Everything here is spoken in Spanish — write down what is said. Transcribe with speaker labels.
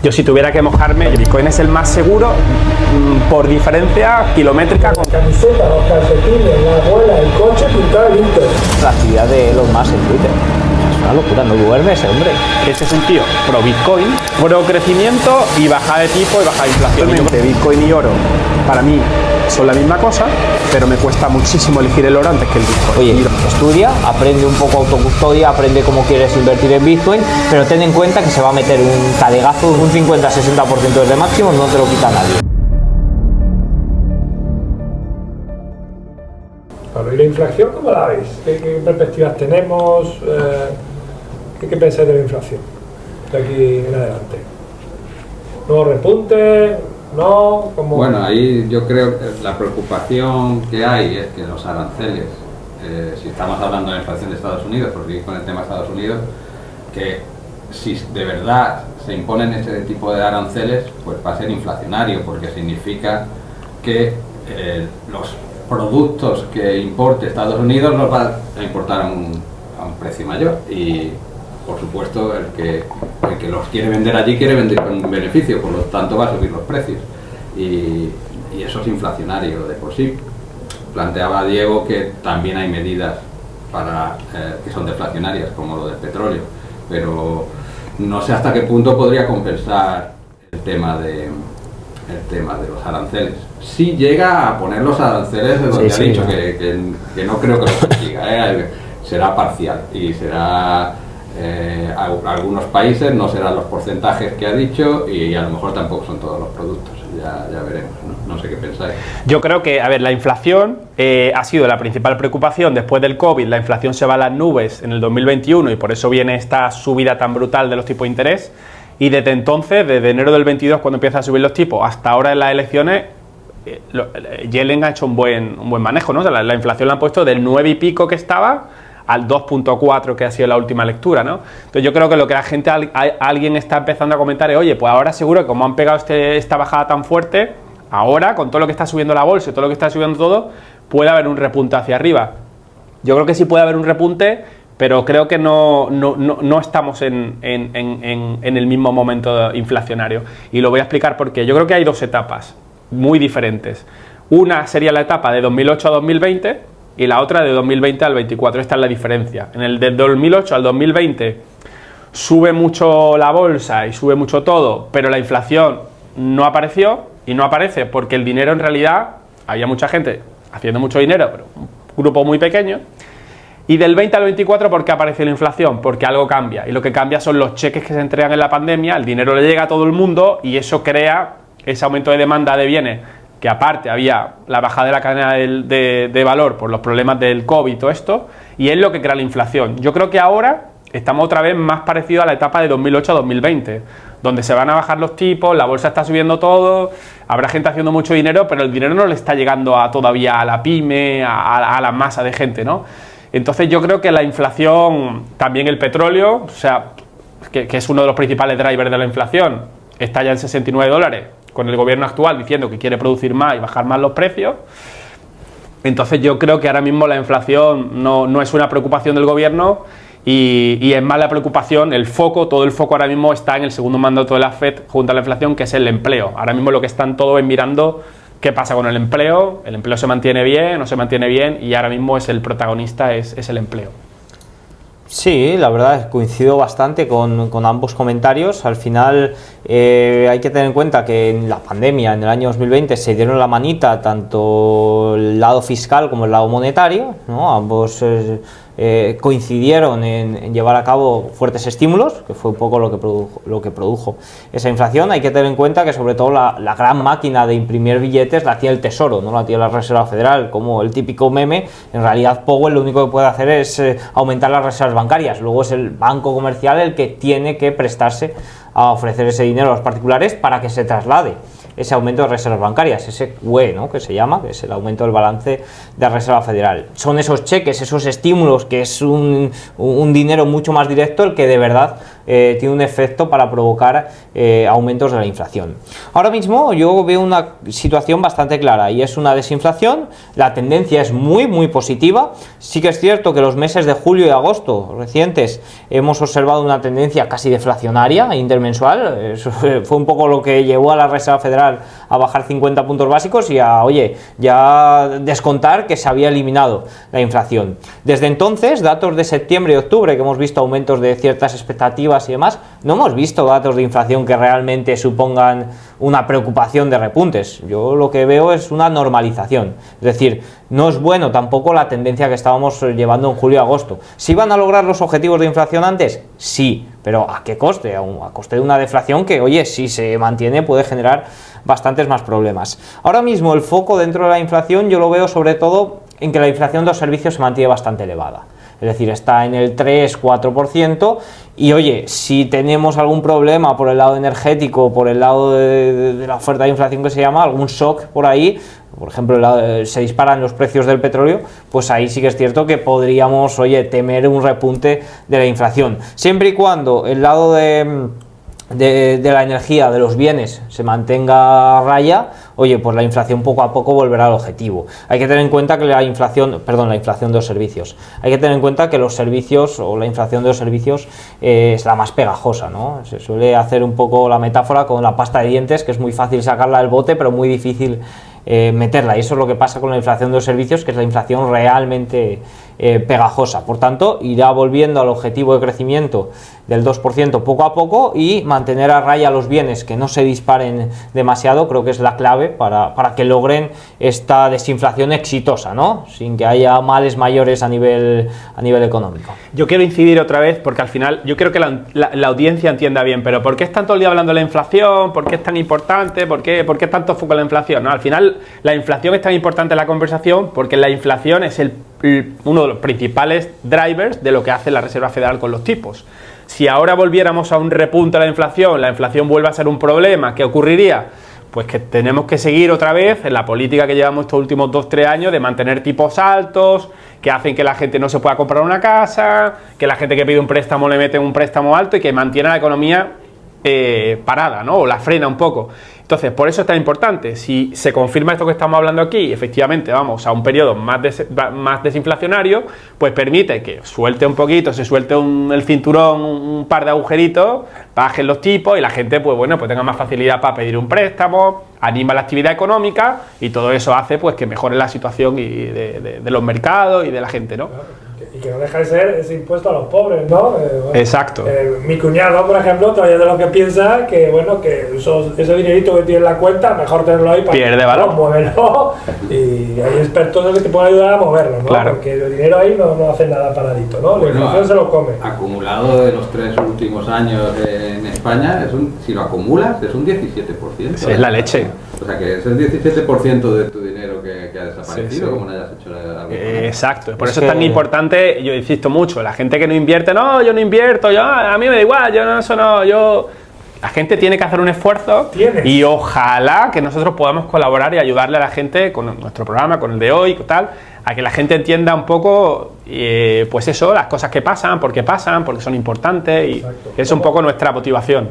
Speaker 1: Yo si tuviera que mojarme, el Bitcoin es el más seguro por diferencia kilométrica.
Speaker 2: La camiseta, los calcetines, la abuela, el coche pintado de Bitcoin.
Speaker 3: La actividad de Elon Musk en Twitter. Es una locura, no duerme ese hombre.
Speaker 1: Este es un tío pro Bitcoin, pro crecimiento y bajada de tipo y bajada de inflación. De Bitcoin y oro, para mí son la misma cosa, pero me cuesta muchísimo elegir el oro antes que el Bitcoin.
Speaker 3: Oye, estudia, aprende un poco autocustodia, aprende cómo quieres invertir en Bitcoin, pero ten en cuenta que se va a meter un talegazo, un 50-60% desde máximo, no te lo quita nadie.
Speaker 2: Bueno, ¿y la inflación cómo la veis? ¿Qué perspectivas tenemos? ¿Qué pensáis de la inflación de aquí en adelante? ¿Nuevo repunte? ¿No? ¿Cómo?
Speaker 4: Bueno, ahí yo creo que la preocupación que hay es que los aranceles, si estamos hablando de la inflación de Estados Unidos, por seguir con el tema de Estados Unidos, que si de verdad se imponen ese tipo de aranceles, pues va a ser inflacionario, porque significa que los productos que importe Estados Unidos los va a importar a un precio mayor y por supuesto el que los quiere vender allí quiere vender con un beneficio, por lo tanto va a subir los precios y eso es inflacionario de por sí. Planteaba Diego que también hay medidas para que son deflacionarias como lo del petróleo, pero no sé hasta qué punto podría compensar el tema de los aranceles. Si llega a poner los aranceles de donde ha dicho que no creo que lo consiga, será parcial y será algunos países, no serán los porcentajes que ha dicho y a lo mejor tampoco son todos los productos, ya veremos, no sé qué pensáis.
Speaker 1: Yo creo que, a ver, la inflación ha sido la principal preocupación después del COVID. La inflación se va a las nubes en el 2021 y por eso viene esta subida tan brutal de los tipos de interés. Y desde entonces, desde enero del 22, cuando empiezan a subir los tipos, hasta ahora en las elecciones, Yellen ha hecho un buen manejo, ¿no? O sea, la inflación la han puesto del 9 y pico que estaba al 2.4 que ha sido la última lectura, ¿no? Entonces yo creo que lo que la gente, alguien está empezando a comentar es, oye, pues ahora seguro que como han pegado esta bajada tan fuerte, ahora con todo lo que está subiendo la bolsa y todo lo que está subiendo todo, puede haber un repunte hacia arriba. Yo creo que sí puede haber un repunte, pero creo que no estamos en el mismo momento inflacionario. Y lo voy a explicar porque yo creo que hay dos etapas muy diferentes. Una sería la etapa de 2008 a 2020 y la otra de 2020 al 24. Esta es la diferencia. En el de 2008 al 2020 sube mucho la bolsa y sube mucho todo, pero la inflación no apareció y no aparece porque el dinero en realidad, había mucha gente haciendo mucho dinero, pero un grupo muy pequeño. Y del 20 al 24, ¿por qué aparece la inflación? Porque algo cambia, y lo que cambia son los cheques que se entregan en la pandemia, el dinero le llega a todo el mundo y eso crea ese aumento de demanda de bienes, que aparte había la bajada de la cadena de valor por los problemas del COVID y todo esto, y es lo que crea la inflación. Yo creo que ahora estamos otra vez más parecidos a la etapa de 2008 a 2020, donde se van a bajar los tipos, la bolsa está subiendo todo, habrá gente haciendo mucho dinero, pero el dinero no le está llegando todavía a la pyme, a la masa de gente, ¿no? Entonces yo creo que la inflación, también el petróleo, o sea, que es uno de los principales drivers de la inflación, está ya en $69, con el gobierno actual diciendo que quiere producir más y bajar más los precios. Entonces yo creo que ahora mismo la inflación no es una preocupación del gobierno y es más la preocupación, todo el foco ahora mismo está en el segundo mandato de la FED junto a la inflación, que es el empleo. Ahora mismo lo que están todos es mirando qué pasa con el empleo se mantiene bien, no se mantiene bien, y ahora mismo es el protagonista, es el empleo.
Speaker 3: Sí, la verdad es que coincido bastante con ambos comentarios. Al final hay que tener en cuenta que en la pandemia, en el año 2020, se dieron la manita tanto el lado fiscal como el lado monetario, ¿no? Ambos coincidieron en llevar a cabo fuertes estímulos, que fue un poco lo que produjo esa inflación. Hay que tener en cuenta que sobre todo la gran máquina de imprimir billetes la hacía el Tesoro, no la hacía la Reserva Federal, como el típico meme. En realidad Powell lo único que puede hacer es aumentar las reservas bancarias, luego es el banco comercial el que tiene que prestarse a ofrecer ese dinero a los particulares para que se traslade ese aumento de reservas bancarias, ese QE, ¿no?, que se llama, que es el aumento del balance de la Reserva Federal. Son esos cheques, esos estímulos, que es un dinero mucho más directo el que de verdad tiene un efecto para provocar aumentos de la inflación. Ahora mismo yo veo una situación bastante clara y es una desinflación, la tendencia es muy positiva. Sí que es cierto que los meses de julio y agosto recientes hemos observado una tendencia casi deflacionaria intermensual. Eso fue un poco lo que llevó a la Reserva Federal a bajar 50 puntos básicos y a, oye, ya descontar que se había eliminado la inflación. Desde entonces, datos de septiembre y octubre, que hemos visto aumentos de ciertas expectativas y demás, no hemos visto datos de inflación que realmente supongan una preocupación de repuntes. Yo lo que veo es una normalización, es decir, no es bueno tampoco la tendencia que estábamos llevando en julio y agosto. ¿Sí van a lograr los objetivos de inflación antes? Sí, pero ¿a qué coste? A coste de una deflación que, oye, si se mantiene puede generar bastantes más problemas. Ahora mismo el foco dentro de la inflación yo lo veo sobre todo en que la inflación de los servicios se mantiene bastante elevada. Es decir, está en el 3-4% y oye, si tenemos algún problema por el lado energético, por el lado de la oferta de inflación que se llama, algún shock por ahí, por ejemplo, se disparan los precios del petróleo, pues ahí sí que es cierto que podríamos, oye, temer un repunte de la inflación. Siempre y cuando el lado de la energía, de los bienes, se mantenga a raya, oye, pues la inflación poco a poco volverá al objetivo. Hay que tener en cuenta que la inflación de los servicios, hay que tener en cuenta que los servicios o la inflación de los servicios es la más pegajosa, ¿no? Se suele hacer un poco la metáfora con la pasta de dientes, que es muy fácil sacarla del bote, pero muy difícil meterla, y eso es lo que pasa con la inflación de los servicios, que es la inflación realmente pegajosa. Por tanto, irá volviendo al objetivo de crecimiento del 2% poco a poco y mantener a raya los bienes, que no se disparen demasiado, creo que es la clave para que logren esta desinflación exitosa, ¿no? Sin que haya males mayores a nivel económico.
Speaker 1: Yo quiero incidir otra vez porque al final yo creo que la audiencia entienda bien, pero ¿por qué están todo el día hablando de la inflación? ¿Por qué es tan importante? ¿Por qué tanto foco en la inflación? ¿No? Al final la inflación es tan importante en la conversación porque la inflación es uno de los principales drivers de lo que hace la Reserva Federal con los tipos. Si ahora volviéramos a un repunte de la inflación vuelve a ser un problema, ¿qué ocurriría? Pues que tenemos que seguir otra vez en la política que llevamos estos últimos 2-3 años de mantener tipos altos, que hacen que la gente no se pueda comprar una casa, que la gente que pide un préstamo le mete un préstamo alto y que mantiene la economía parada, ¿no? O la frena un poco. Entonces, por eso es tan importante. Si se confirma esto que estamos hablando aquí, efectivamente vamos a un periodo más desinflacionario, pues permite que suelte un poquito, se suelte el cinturón, un par de agujeritos, bajen los tipos y la gente, pues bueno, pues tenga más facilidad para pedir un préstamo, anima la actividad económica y todo eso hace pues que mejore la situación de los mercados y de la gente, ¿no?
Speaker 2: Y que no deja de ser ese impuesto a los pobres, ¿no? Bueno,
Speaker 1: exacto.
Speaker 2: Mi cuñado, por ejemplo, todavía de lo que piensa que, bueno, que ese dinerito que tiene en la cuenta, mejor tenerlo ahí para
Speaker 1: pierde valor,
Speaker 2: moverlo. Y hay expertos que te pueden ayudar a moverlo, ¿no?
Speaker 1: Claro.
Speaker 2: Porque el dinero ahí no hace nada paradito, ¿no? La inflación se lo come.
Speaker 4: Acumulado de los 3 últimos años en España, si lo acumulas, es un 17%.
Speaker 1: Sí, es la leche.
Speaker 4: O sea que es el 17% de tu dinero que ha desaparecido, sí. Como no hayas hecho algo.
Speaker 1: Exacto, por eso es tan importante, yo insisto mucho, la gente que no invierte, no, yo no invierto, a mí me da igual, la gente tiene que hacer un esfuerzo y ojalá que nosotros podamos colaborar y ayudarle a la gente con nuestro programa, con el de hoy, tal, a que la gente entienda un poco, pues eso, las cosas que pasan, por qué son importantes y es un poco nuestra motivación.